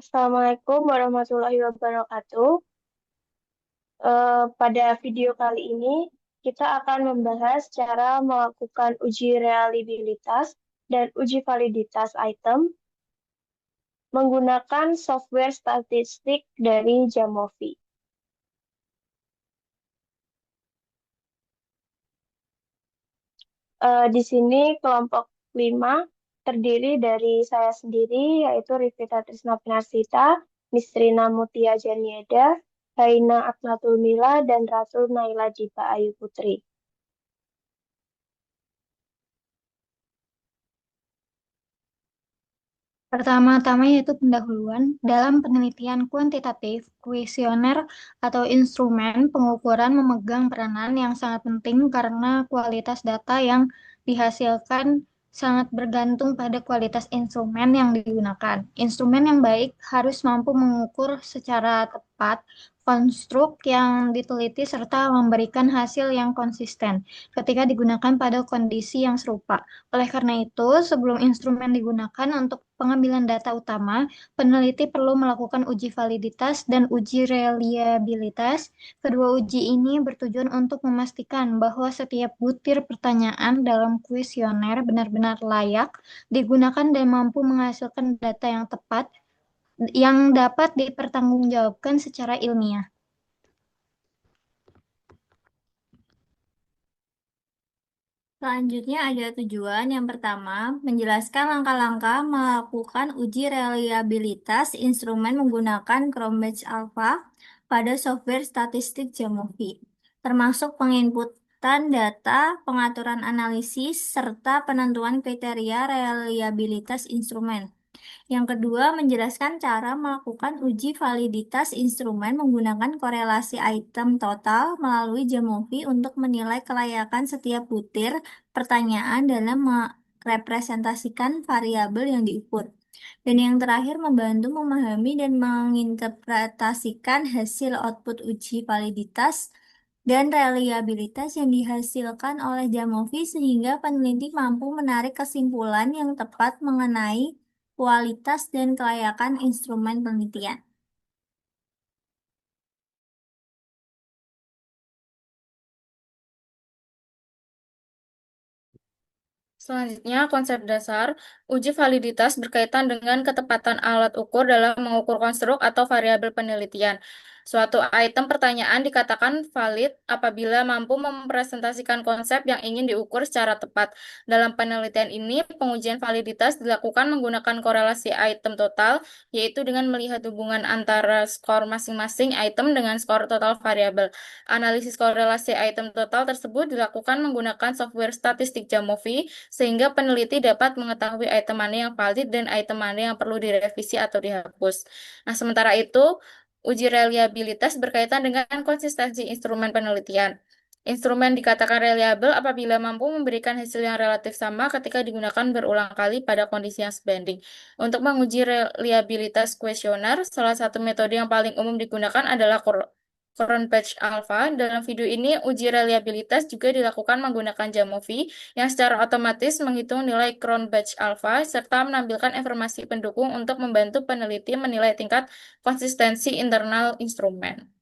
Assalamualaikum warahmatullahi wabarakatuh. Pada video kali ini, kita akan membahas cara melakukan uji reliabilitas dan uji validitas item menggunakan software statistik dari Jamovi. Di sini kelompok 5 terdiri dari saya sendiri, yaitu Rivita Trisna Pinarsita, Misrina Mutia Janieda, Haina Aknatul Mila, dan Ratu Naila Dipa Ayu Putri. Pertama-tama yaitu pendahuluan. Dalam penelitian kuantitatif, kuesioner atau instrumen pengukuran memegang peranan yang sangat penting karena kualitas data yang dihasilkan sangat bergantung pada kualitas instrumen yang digunakan. Instrumen yang baik harus mampu mengukur secara tepat konstruk yang diteliti serta memberikan hasil yang konsisten ketika digunakan pada kondisi yang serupa. Oleh karena itu, sebelum instrumen digunakan untuk pengambilan data utama, peneliti perlu melakukan uji validitas dan uji reliabilitas. Kedua uji ini bertujuan untuk memastikan bahwa setiap butir pertanyaan dalam kuesioner benar-benar layak digunakan dan mampu menghasilkan data yang tepat yang dapat dipertanggungjawabkan secara ilmiah. Selanjutnya ada tujuan. Yang pertama, menjelaskan langkah-langkah melakukan uji reliabilitas instrumen menggunakan Cronbach Alpha pada software statistik Jamovi, termasuk penginputan data, pengaturan analisis, serta penentuan kriteria reliabilitas instrumen. Yang kedua, menjelaskan cara melakukan uji validitas instrumen menggunakan korelasi item total melalui Jamovi untuk menilai kelayakan setiap butir pertanyaan dalam merepresentasikan variabel yang diukur. Dan yang terakhir, membantu memahami dan menginterpretasikan hasil output uji validitas dan reliabilitas yang dihasilkan oleh Jamovi sehingga peneliti mampu menarik kesimpulan yang tepat mengenai kualitas dan kelayakan instrumen penelitian. Selanjutnya, konsep dasar uji validitas berkaitan dengan ketepatan alat ukur dalam mengukur konstruk atau variabel penelitian. Suatu item pertanyaan dikatakan valid apabila mampu mempresentasikan konsep yang ingin diukur secara tepat. Dalam penelitian ini, pengujian validitas dilakukan menggunakan korelasi item total, yaitu dengan melihat hubungan antara skor masing-masing item dengan skor total variabel. Analisis korelasi item total tersebut dilakukan menggunakan software statistik Jamovi, sehingga peneliti dapat mengetahui item mana yang valid dan item mana yang perlu direvisi atau dihapus. Nah, sementara itu, uji reliabilitas berkaitan dengan konsistensi instrumen penelitian. Instrumen dikatakan reliable apabila mampu memberikan hasil yang relatif sama ketika digunakan berulang kali pada kondisi yang sebanding. Untuk menguji reliabilitas kuesioner, salah satu metode yang paling umum digunakan adalah Cronbach Alpha. Dalam video ini, uji reliabilitas juga dilakukan menggunakan Jamovi yang secara otomatis menghitung nilai Cronbach Alpha serta menampilkan informasi pendukung untuk membantu peneliti menilai tingkat konsistensi internal instrumen.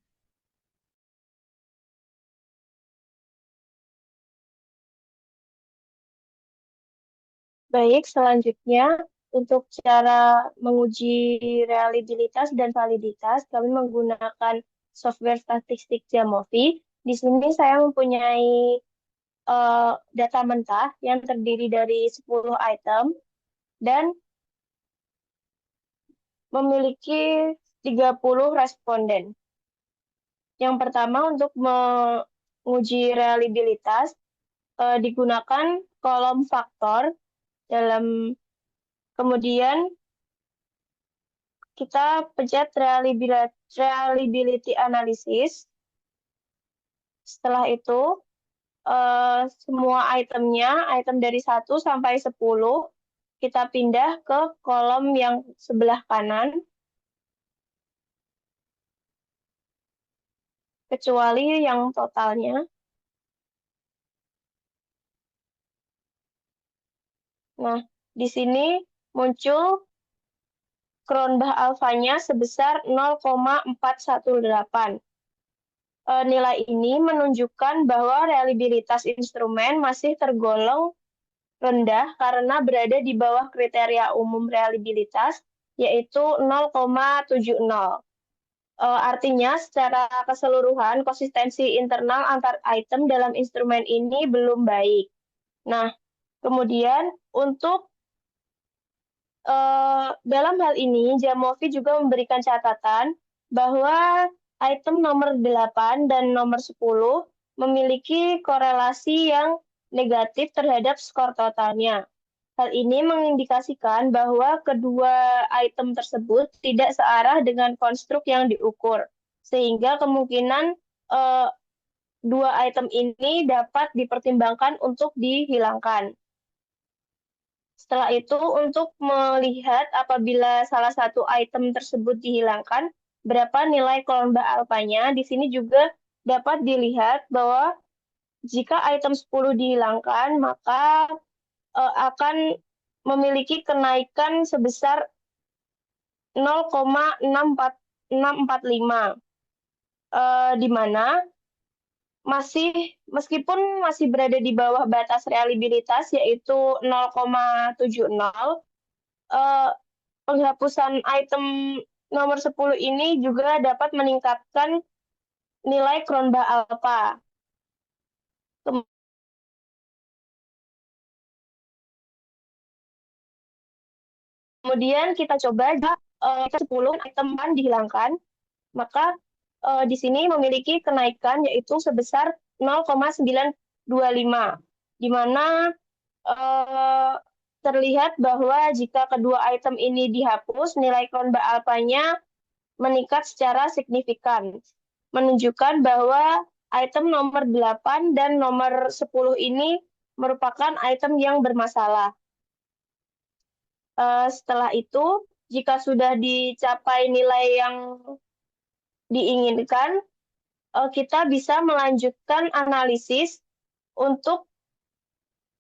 Baik, selanjutnya untuk cara menguji reliabilitas dan validitas, kami menggunakan software statistik Jamovi. Di sini saya mempunyai data mentah yang terdiri dari 10 item dan memiliki 30 responden. Yang pertama untuk menguji reliabilitas digunakan kolom faktor dalam kemudian kita pencet reliability analysis. Setelah itu semua itemnya, item dari 1 sampai 10, kita pindah ke kolom yang sebelah kanan, kecuali yang totalnya. Nah, di sini muncul Cronbach alfanya sebesar 0,418. Nilai ini menunjukkan bahwa reliabilitas instrumen masih tergolong rendah karena berada di bawah kriteria umum reliabilitas, yaitu 0,70. Artinya, secara keseluruhan, konsistensi internal antar item dalam instrumen ini belum baik. Nah, kemudian untuk dalam hal ini, Jamovi juga memberikan catatan bahwa item nomor 8 dan nomor 10 memiliki korelasi yang negatif terhadap skor totalnya. Hal ini mengindikasikan bahwa kedua item tersebut tidak searah dengan konstruk yang diukur, sehingga kemungkinan dua item ini dapat dipertimbangkan untuk dihilangkan. Setelah itu, untuk melihat apabila salah satu item tersebut dihilangkan, berapa nilai Cronbach alfanya, di sini juga dapat dilihat bahwa jika item 10 dihilangkan, maka akan memiliki kenaikan sebesar 0,645, di mana meskipun masih berada di bawah batas reliabilitas yaitu 0,70, penghapusan item nomor 10 ini juga dapat meningkatkan nilai Cronbach alpha. Kemudian kita coba 10 item kan dihilangkan, maka di sini memiliki kenaikan yaitu sebesar 0,925, di mana terlihat bahwa jika kedua item ini dihapus, nilai Cronbach alfanya meningkat secara signifikan, menunjukkan bahwa item nomor 8 dan nomor 10 ini merupakan item yang bermasalah. Setelah itu, jika sudah dicapai nilai yang diinginkan, kita bisa melanjutkan analisis untuk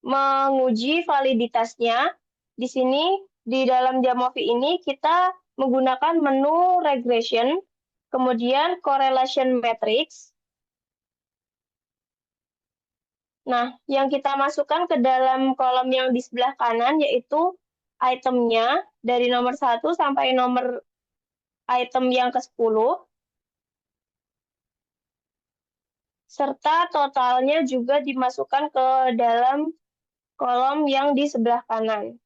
menguji validitasnya. Di sini, di dalam Jamovi ini, kita menggunakan menu regression, kemudian correlation matrix. Nah, yang kita masukkan ke dalam kolom yang di sebelah kanan yaitu itemnya dari nomor 1 sampai nomor item yang ke-10. Serta totalnya juga dimasukkan ke dalam kolom yang di sebelah kanan.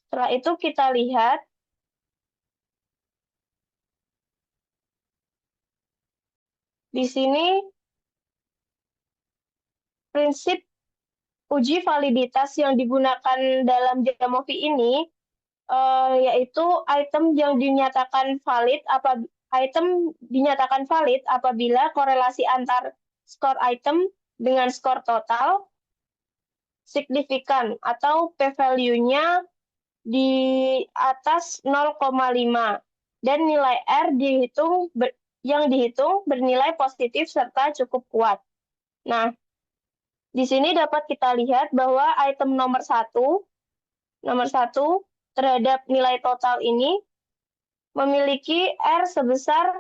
Setelah itu kita lihat di sini prinsip uji validitas yang digunakan dalam Jamovi ini yaitu item dinyatakan valid apabila korelasi antar skor item dengan skor total signifikan atau p-value-nya di atas 0,5 dan nilai R yang dihitung bernilai positif serta cukup kuat. Nah, di sini dapat kita lihat bahwa item nomor 1 terhadap nilai total ini memiliki R sebesar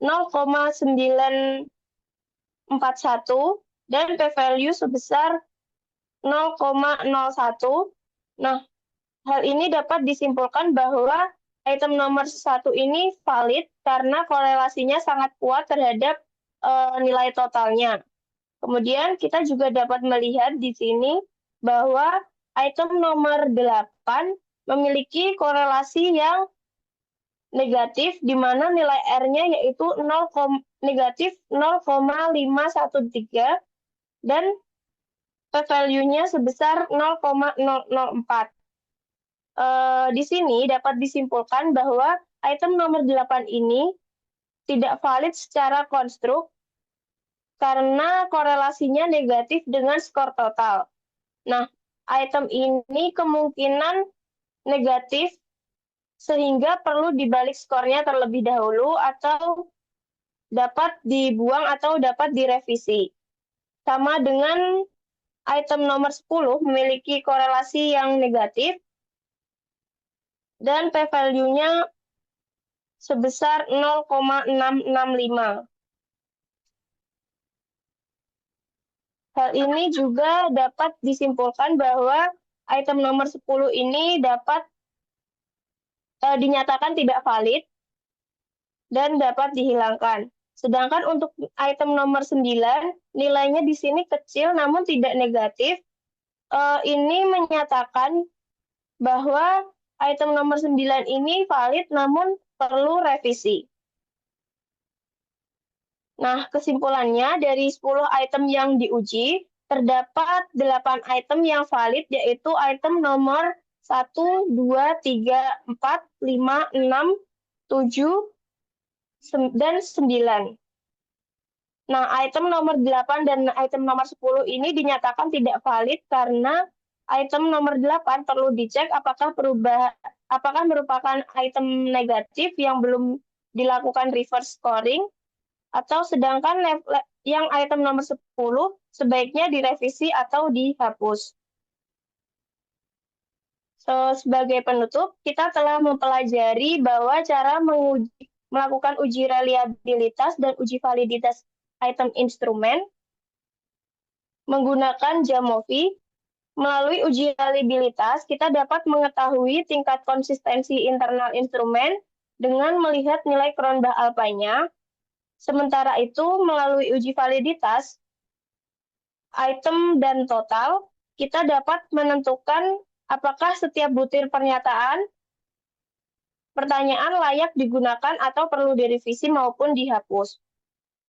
0,941 dan p-value sebesar 0,01. Nah, hal ini dapat disimpulkan bahwa item nomor 1 ini valid karena korelasinya sangat kuat terhadap nilai totalnya. Kemudian kita juga dapat melihat di sini bahwa item nomor 8 memiliki korelasi yang negatif, di mana nilai R-nya yaitu negatif 0,513 dan p-value-nya sebesar 0,004. Di sini dapat disimpulkan bahwa item nomor 8 ini tidak valid secara konstruk karena korelasinya negatif dengan skor total. Nah, item ini kemungkinan negatif sehingga perlu dibalik skornya terlebih dahulu atau dapat dibuang atau dapat direvisi. Sama dengan item nomor 10 memiliki korelasi yang negatif, dan p-value-nya sebesar 0,665. Hal ini juga dapat disimpulkan bahwa item nomor 10 ini dapat dinyatakan tidak valid dan dapat dihilangkan. Sedangkan untuk item nomor 9, nilainya di sini kecil namun tidak negatif. Ini menyatakan bahwa item nomor 9 ini valid namun perlu revisi. Nah, kesimpulannya dari 10 item yang diuji, terdapat 8 item yang valid, yaitu item nomor 1, 2, 3, 4, 5, 6, 7, dan 9. Nah, item nomor 8 dan item nomor 10 ini dinyatakan tidak valid karena item nomor 8 perlu dicek apakah merupakan item negatif yang belum dilakukan reverse scoring, atau sedangkan yang item nomor 10 sebaiknya direvisi atau dihapus. Sebagai penutup, kita telah mempelajari bahwa cara melakukan uji reliabilitas dan uji validitas item instrumen menggunakan Jamovi. Melalui uji reliabilitas, kita dapat mengetahui tingkat konsistensi internal instrumen dengan melihat nilai Cronbach alpha-nya. Sementara itu, melalui uji validitas item dan total, kita dapat menentukan apakah setiap butir pertanyaan layak digunakan atau perlu direvisi maupun dihapus.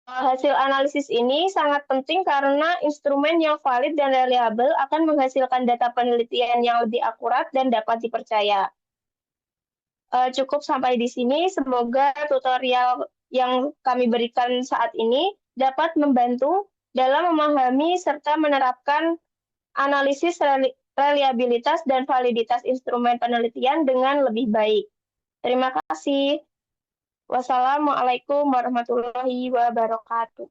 Hasil analisis ini sangat penting karena instrumen yang valid dan reliable akan menghasilkan data penelitian yang lebih akurat dan dapat dipercaya. Cukup sampai di sini. Semoga tutorial yang kami berikan saat ini dapat membantu dalam memahami serta menerapkan analisis reliabilitas dan validitas instrumen penelitian dengan lebih baik. Terima kasih. Wassalamualaikum warahmatullahi wabarakatuh.